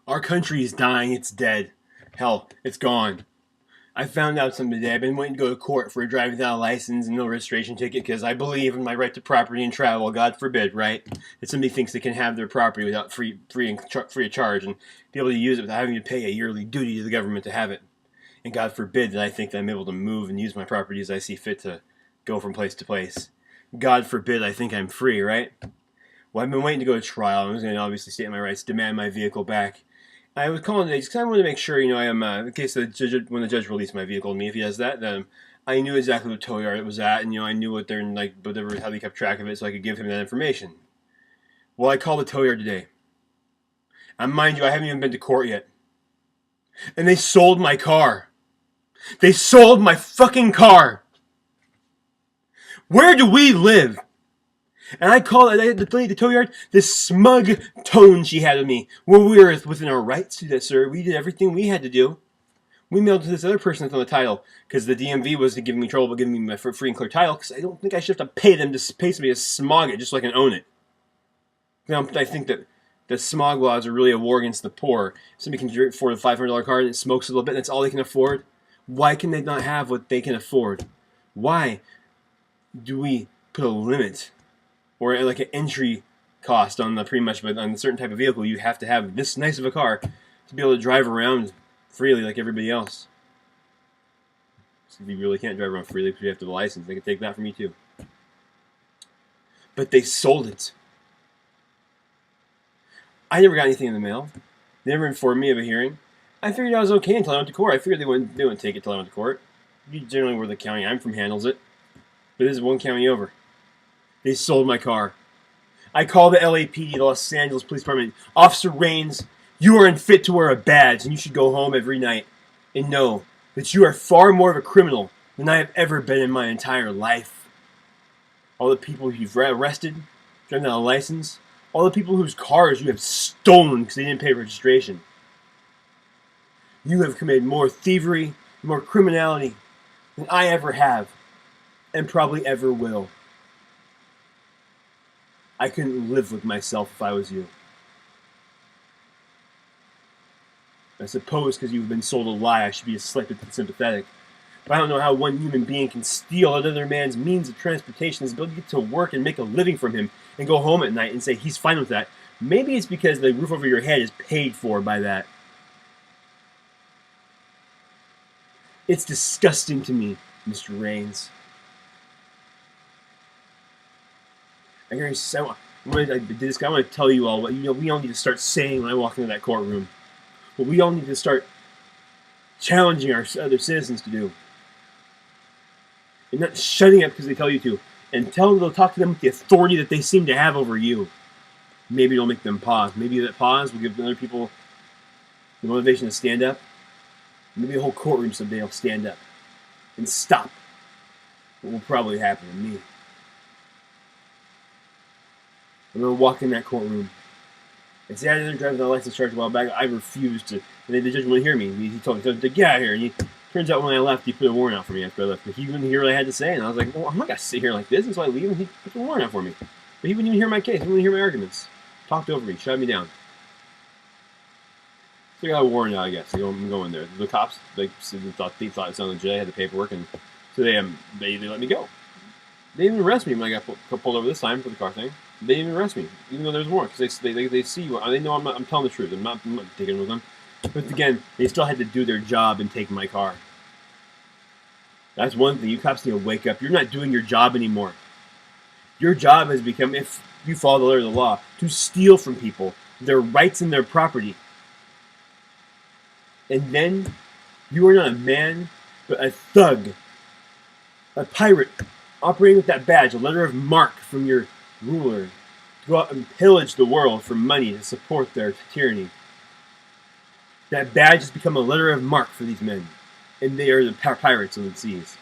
Our country is dying. It's dead. Hell, it's gone. I found out something today. I've been waiting to go to court for a driving without a license and no registration ticket because I believe in my right to property and travel. God forbid, right? That somebody thinks they can have their property without free of charge and be able to use it without having to pay a yearly duty to the government to have it. And God forbid that I think that I'm able to move and use my property as I see fit to go from place to place. God forbid I think I'm free, right? Well, I've been waiting to go to trial. I was going to obviously state my rights, demand my vehicle back. I was calling today because I wanted to make sure, I am, in case when the judge released my vehicle to me, if he does that, then I knew exactly what tow yard it was at, and, I knew what they're, like, whatever, how they kept track of it, so I could give him that information. Well, I called the tow yard today. And mind you, I haven't even been to court yet. And they sold my car. They sold my fucking car. Where do we live? And I call it, the tow yard, this smug tone she had of me. Well, we were within our rights to that, sir. We did everything we had to do. We mailed it to this other person that's on the title because the DMV was giving me trouble giving me my free and clear title because I don't think I should have to pay them to pay somebody to smog it just so I can own it. I think that the smog laws are really a war against the poor. If somebody can afford a $500 car and it smokes a little bit and that's all they can afford, why can they not have what they can afford? Why do we put a limit or like an entry cost on the pretty much, but on a certain type of vehicle, you have to have this nice of a car to be able to drive around freely like everybody else. So if you really can't drive around freely because you have to have a license, they can take that from you too. But they sold it. I never got anything in the mail. They never informed me of a hearing. I figured I was okay until I went to court. I figured they wouldn't take it until I went to court. Generally where the county I'm from handles it. But this is one county over. They sold my car. I called the LAPD, the Los Angeles Police Department. Officer Raines, you are unfit to wear a badge, and you should go home every night and know that you are far more of a criminal than I have ever been in my entire life. All the people you've arrested, driving without a license, all the people whose cars you have stolen because they didn't pay registration. You have committed more thievery, more criminality than I ever have, and probably ever will. I couldn't live with myself if I was you. I suppose because you've been sold a lie, I should be slightly sympathetic. But I don't know how one human being can steal another man's means of transportation, his ability to get to work and make a living from him, and go home at night and say he's fine with that. Maybe it's because the roof over your head is paid for by that. It's disgusting to me, Mr. Raines. I want to tell you all what we all need to start saying when I walk into that courtroom. What we all need to start challenging our other citizens to do. And not shutting up because they tell you to. And they'll talk to them with the authority that they seem to have over you. Maybe it'll make them pause. Maybe that pause will give other people the motivation to stand up. Maybe the whole courtroom someday will stand up and stop what will probably happen to me. I'm going to walk in that courtroom and say, I didn't drive the license charge a while back. I refused to. And the judge wouldn't hear me. He told me to get out of here. And turns out when I left, he put a warrant out for me after I left. But he wouldn't hear what I had to say. And I was like, well, I'm not going to sit here like this. And so I leave, and he put the warrant out for me. But he wouldn't even hear my case. He wouldn't hear my arguments. Talked over me. Shut me down. So I got a warrant out, I guess. I'm going there. The cops, they thought it sounded legit. I had the paperwork. And so they let me go. They didn't arrest me when I got pulled over this time for the car thing. They didn't even arrest me, even though there's more, because they see you. They know I'm telling the truth. I'm not taking it with them. But again, they still had to do their job and take my car. That's one thing. You cops need to wake up. You're not doing your job anymore. Your job has become, if you follow the letter of the law, to steal from people their rights and their property. And then you are not a man, but a thug, a pirate, operating with that badge, a letter of marque from your ruler, to go out and pillage the world for money to support their tyranny. That badge has become a letter of marque for these men, and they are the pirates of the seas,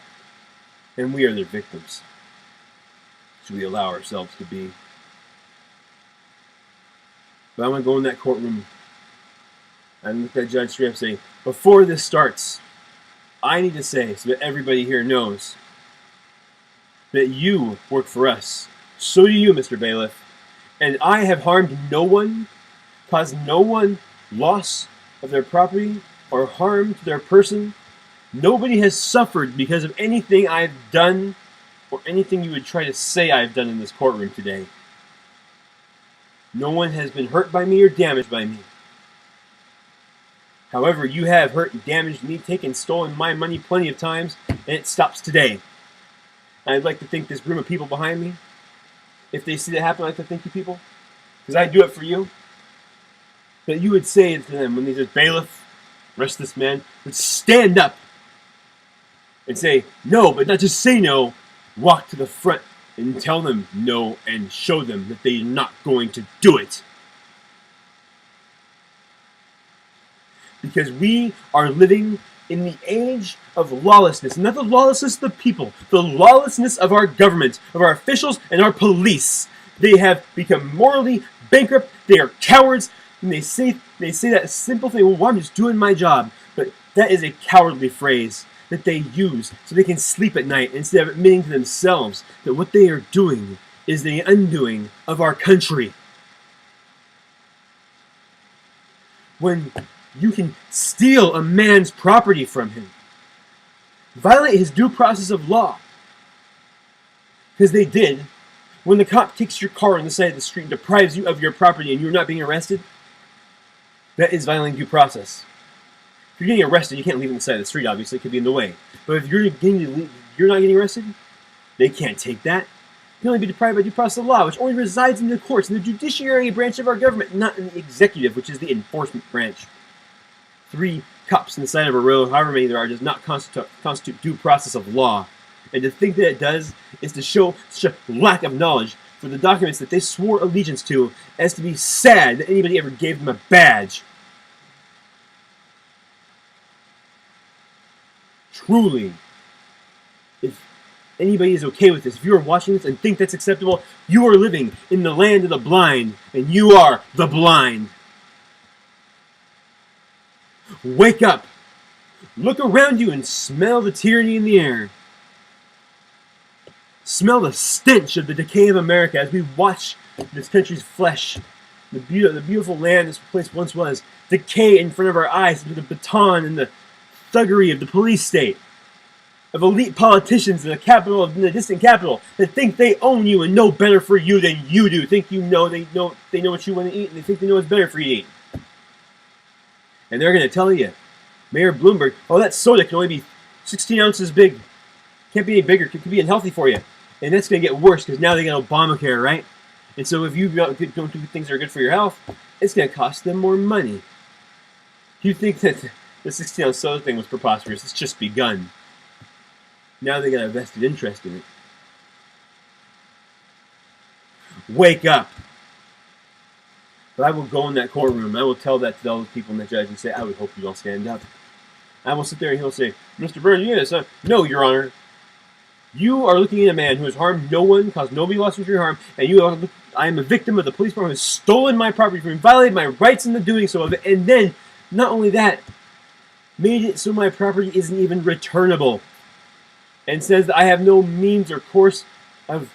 and we are their victims. Should we allow ourselves to be? But I'm going to go in that courtroom and look at that judge straight up and say, before this starts, I need to say, so that everybody here knows, that you work for us. So do you, Mr. Bailiff. And I have harmed no one, caused no one loss of their property or harm to their person. Nobody has suffered because of anything I've done or anything you would try to say I've done in this courtroom today. No one has been hurt by me or damaged by me. However, you have hurt and damaged me, taken, stolen my money plenty of times, and it stops today. And I'd like to thank this room of people behind me. If they see that happen, I'd like to thank you people, because I do it for you. That you would say to them when they said, "Bailiff, arrest this man," would stand up and say no, but not just say no, walk to the front and tell them no and show them that they're not going to do it. Because we are living in the age of lawlessness. Not the lawlessness of the people, the lawlessness of our government, of our officials, and our police. They have become morally bankrupt. They are cowards. And they say that simple thing, "Well, I'm just doing my job." But that is a cowardly phrase that they use so they can sleep at night instead of admitting to themselves that what they are doing is the undoing of our country. When you can steal a man's property from him, violate his due process of law, because they did. When the cop takes your car on the side of the street and deprives you of your property and you're not being arrested, that is violating due process. If you're getting arrested, you can't leave on the side of the street, obviously. It could be in the way. But if you're not getting arrested, they can't take that. You can only be deprived by due process of law, which only resides in the courts, in the judiciary branch of our government, not in the executive, which is the enforcement branch. 3 cops on the side of a road, however many there are, does not constitute due process of law. And to think that it does is to show such a lack of knowledge for the documents that they swore allegiance to, as to be sad that anybody ever gave them a badge. Truly, if anybody is okay with this, if you are watching this and think that's acceptable, you are living in the land of the blind, and you are the blind. Wake up! Look around you and smell the tyranny in the air. Smell the stench of the decay of America as we watch this country's flesh, the beautiful land this place once was, decay in front of our eyes with the baton and the thuggery of the police state, of elite politicians in the distant capital that think they own you and know better for you than you do. Think they know what you want to eat, and they think they know what's better for you to eat. And they're going to tell you, Mayor Bloomberg, "Oh, that soda can only be 16 ounces big. Can't be any bigger. It could be unhealthy for you." And that's going to get worse because now they got Obamacare, right? And so if you don't do things that are good for your health, it's going to cost them more money. You think that the 16-ounce soda thing was preposterous? It's just begun. Now they got a vested interest in it. Wake up! But I will go in that courtroom. I will tell that to all the people in the judge and say, "I would hope you all stand up." I will sit there and he'll say, "Mr. Burns, you get it, No, Your Honor. You are looking at a man who has harmed no one, caused nobody loss or harm, and I am a victim of the police department who has stolen my property from me, violated my rights in the doing so of it, and then, not only that, made it so my property isn't even returnable, and says that I have no means or course of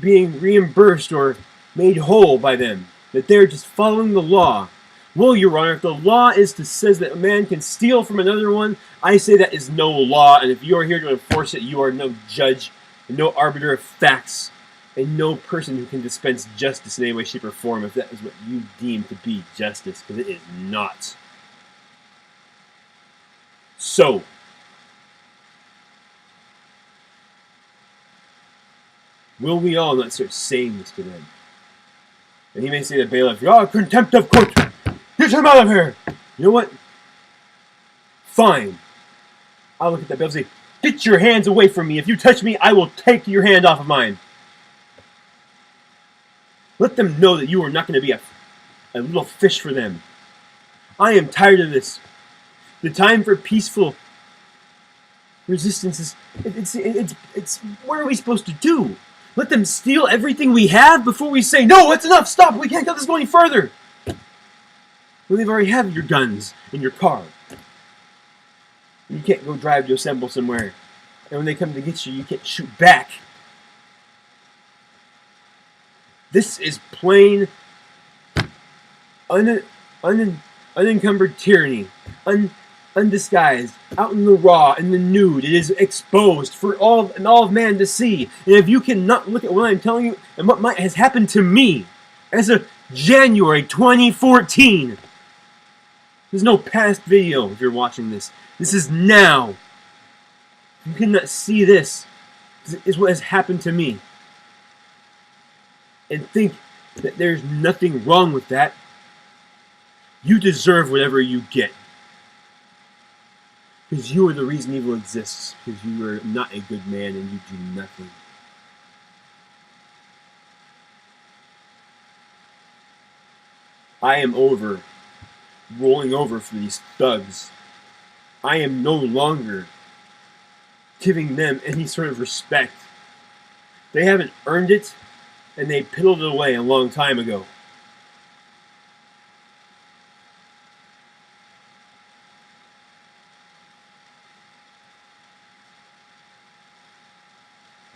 being reimbursed or made whole by them, that they're just following the law. Well, Your Honor, if the law says that a man can steal from another one, I say that is no law, and if you are here to enforce it, you are no judge, and no arbiter of facts, and no person who can dispense justice in any way, shape, or form if that is what you deem to be justice, because it is not. So, will we all not start saying this to them? And he may say to the bailiff, "Oh, contempt of court! Get him out of here!" You know what? Fine. I'll look at that bailiff and say, "Get your hands away from me. If you touch me, I will take your hand off of mine." Let them know that you are not going to be a little fish for them. I am tired of this. The time for peaceful resistance is... It's what are we supposed to do? Let them steal everything we have before we say, "No, it's enough, stop, we can't let this go any further." Well, they've already have your guns in your car. You can't go drive to assemble somewhere. And when they come to get you, you can't shoot back. This is plain, unencumbered tyranny, undisguised, out in the raw, in the nude. It is exposed for all of man to see. And if you cannot look at what I'm telling you and what has happened to me as of January 2014, there's no past video if you're watching this. This is now. You cannot see this. This is what has happened to me. And think that there's nothing wrong with that. You deserve whatever you get. Because you are the reason evil exists. Because you are not a good man and you do nothing. I am rolling over for these thugs. I am no longer giving them any sort of respect. They haven't earned it, and they piddled it away a long time ago.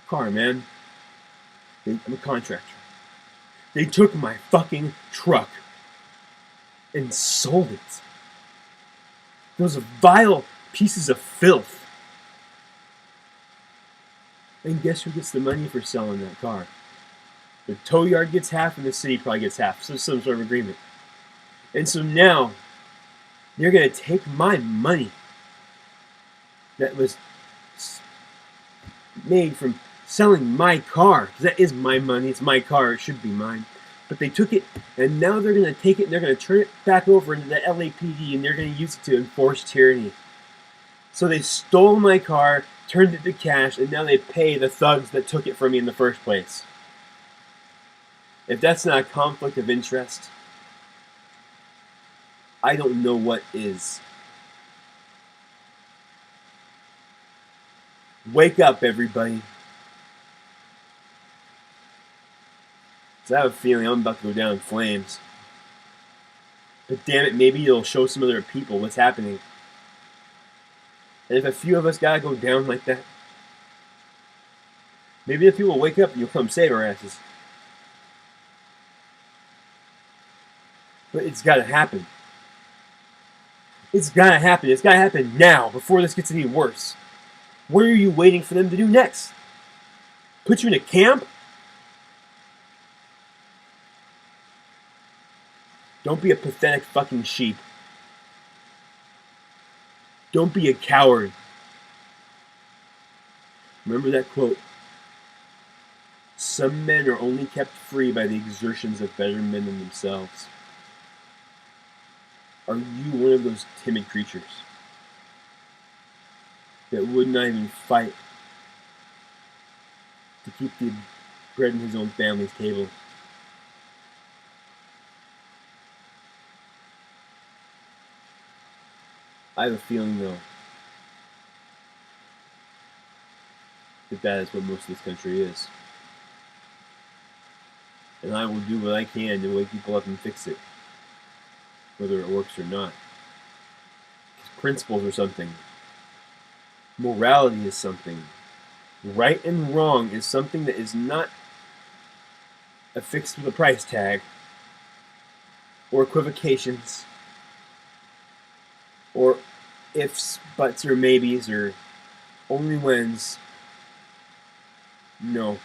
Car, man. I'm a contractor. They took my fucking truck and sold it. Those vile pieces of filth. And guess who gets the money for selling that car? The tow yard gets half and the city probably gets half. So some sort of agreement. And so now they're going to take my money that was made from selling my car. Because that is my money. It's my car. It should be mine. But they took it, and now they're going to take it and they're going to turn it back over into the LAPD, and they're going to use it to enforce tyranny. So they stole my car, turned it to cash, and now they pay the thugs that took it from me in the first place. If that's not a conflict of interest, I don't know what is. Wake up, everybody. Because I have a feeling I'm about to go down in flames. But damn it, maybe it'll show some other people what's happening. And if a few of us gotta go down like that, maybe if people wake up and you'll come save our asses. But it's gotta happen. It's gotta happen. It's gotta happen now, before this gets any worse. What are you waiting for them to do next? Put you in a camp? Don't be a pathetic fucking sheep. Don't be a coward. Remember that quote. Some men are only kept free by the exertions of better men than themselves. Are you one of those timid creatures that would not even fight to keep the bread in his own family's table? I have a feeling, though, that is what most of this country is. And I will do what I can to wake people up and fix it, whether it works or not. Principles are something. Morality is something. Right and wrong is something that is not affixed with a price tag, or equivocations, or ifs, buts, or maybes, or only whens. No.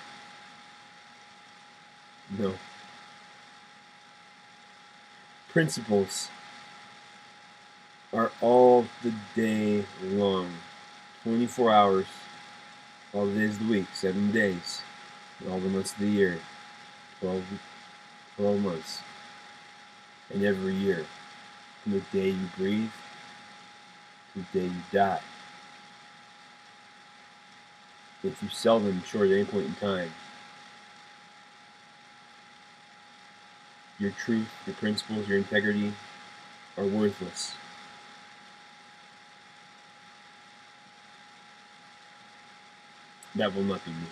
No. Principles are all the day long. 24 hours. All the days of the week. 7 days. All the months of the year. 12 months. And every year. From the day you breathe to the day you die. If you sell them short at any point in time, your truth, your principles, your integrity are worthless. That will not be me.